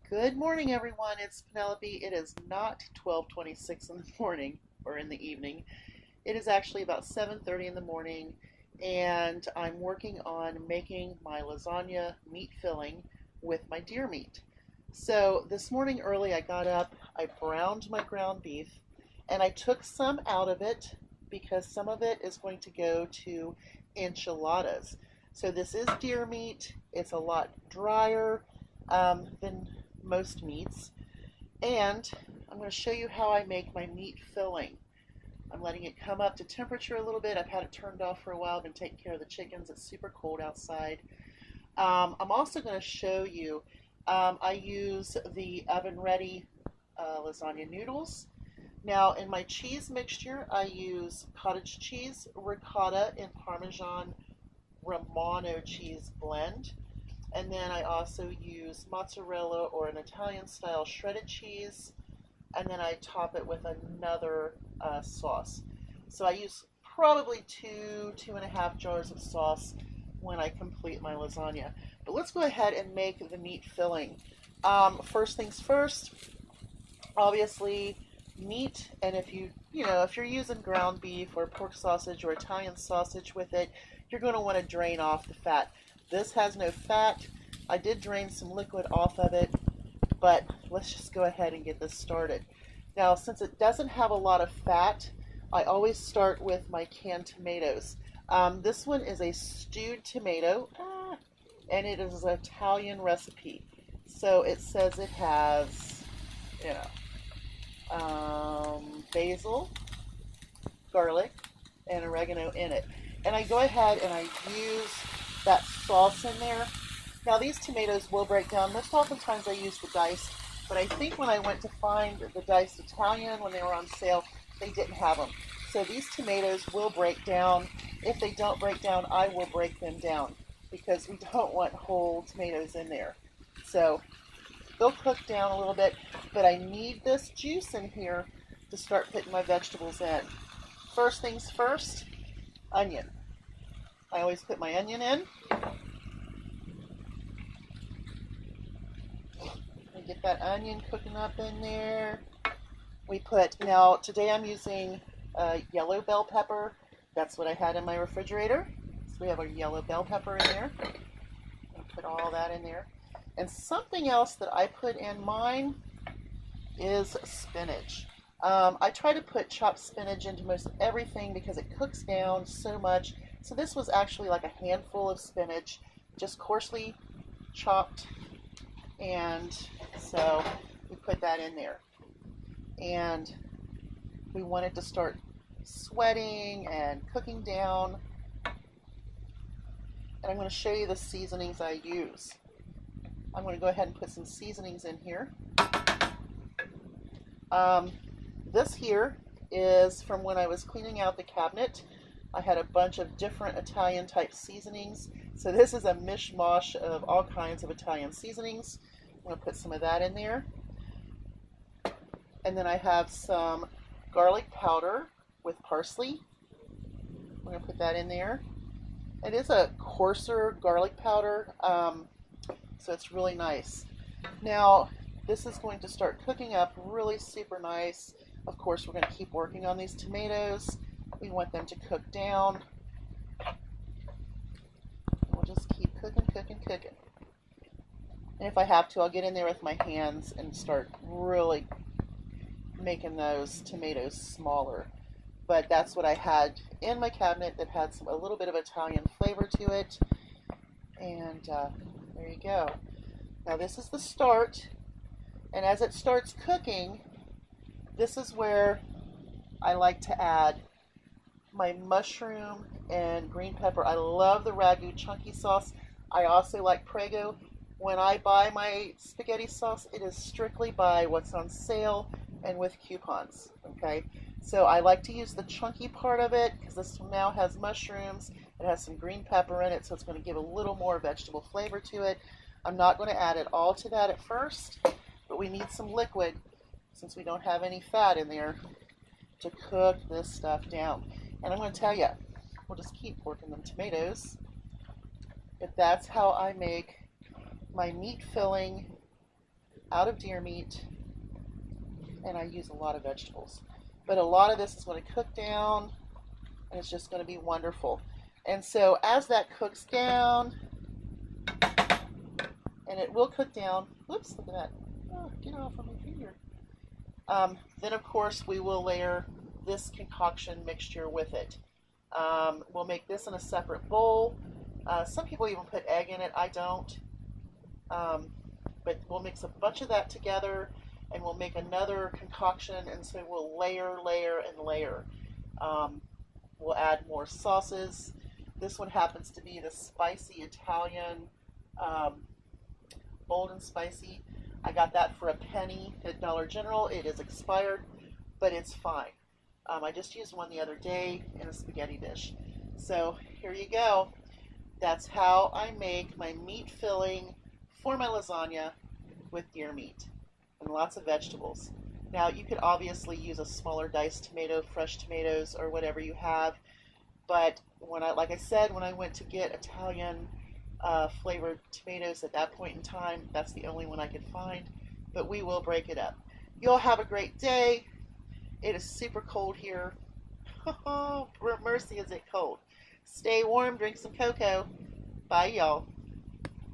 Good morning, everyone. It's Penelope. It is not 12:26 in the morning or in the evening. It is actually about 7:30 in the morning, and I'm working on making my lasagna meat filling with my deer meat. So this morning early, I got up, I browned my ground beef, and I took some out of it because some of it is going to go to enchiladas. So this is deer meat. It's a lot drier than most meats. And I'm going to show you how I make my meat filling. I'm letting it come up to temperature a little bit. I've had it turned off for a while. I've been taking care of the chickens. It's super cold outside. I'm also going to show you, I use the oven ready lasagna noodles. Now in my cheese mixture, I use cottage cheese, ricotta, and Parmesan Romano cheese blend. And then I also use mozzarella or an Italian style shredded cheese. And then I top it with another sauce. So I use probably two and a half jars of sauce when I complete my lasagna. But let's go ahead and make the meat filling. First things first, obviously meat, and if you're using ground beef or pork sausage or Italian sausage with it, you're going to want to drain off the fat. This has no fat. I did drain some liquid off of it, but let's just go ahead and get this started. Now, since it doesn't have a lot of fat, I always start with my canned tomatoes. This one is a stewed tomato, and it is an Italian recipe. So it says it has, basil, garlic, and oregano in it. And I go ahead and I use that sauce in there. Now these tomatoes will break down. Most oftentimes I use the diced, but I think when I went to find the diced Italian when they were on sale, they didn't have them. So these tomatoes will break down. If they don't break down, I will break them down because we don't want whole tomatoes in there. So they'll cook down a little bit, but I need this juice in here to start putting my vegetables in. First things first, onion. I always put my onion in. Get that onion cooking up in there. Now today I'm using yellow bell pepper. That's what I had in my refrigerator. So we have our yellow bell pepper in there. And put all that in there. And something else that I put in mine is spinach. I try to put chopped spinach into most everything because it cooks down so much. So this was actually like a handful of spinach, just coarsely chopped. And so we put that in there. And we want it to start sweating and cooking down. And I'm going to show you the seasonings I use. I'm going to go ahead and put some seasonings in here. This here is from when I was cleaning out the cabinet. I had a bunch of different Italian type seasonings. So this is a mishmash of all kinds of Italian seasonings. I'm going to put some of that in there. And then I have some garlic powder with parsley. I'm going to put that in there. It is a coarser garlic powder, so it's really nice. Now, this is going to start cooking up really super nice. Of course, we're going to keep working on these tomatoes. We want them to cook down. We'll just keep cooking. And if I have to, I'll get in there with my hands and start really making those tomatoes smaller. But that's what I had in my cabinet that had a little bit of Italian flavor to it. And there you go. Now this is the start. And as it starts cooking, this is where I like to add my mushroom and green pepper. I love the ragu chunky sauce. I also like Prego. When I buy my spaghetti sauce, it is strictly by what's on sale and with coupons, okay? So I like to use the chunky part of it because this now has mushrooms. It has some green pepper in it, so it's going to give a little more vegetable flavor to it. I'm not going to add it all to that at first, but we need some liquid since we don't have any fat in there to cook this stuff down. And I'm going to tell you, we'll just keep working them tomatoes. But that's how I make my meat filling out of deer meat, and I use a lot of vegetables. But a lot of this is going to cook down, and it's just going to be wonderful. And so as that cooks down, and it will cook down, whoops, look at that. Oh, get off of my finger. Then, of course, we will layer this concoction mixture with it. We'll make this in a separate bowl. Some people even put egg in it. I don't. But we'll mix a bunch of that together, and we'll make another concoction, and so we'll layer, layer, and layer. We'll add more sauces. This one happens to be the spicy Italian, bold and spicy. I got that for a penny at Dollar General. It is expired, but it's fine. I just used one the other day in a spaghetti dish. So here you go. That's how I make my meat filling for my lasagna with deer meat and lots of vegetables. Now you could obviously use a smaller diced tomato, fresh tomatoes, or whatever you have. But like I said, when I went to get Italian flavored tomatoes at that point in time, that's the only one I could find. But we will break it up. You all have a great day. It is super cold here. Oh, mercy, is it cold. Stay warm, drink some cocoa. Bye, y'all.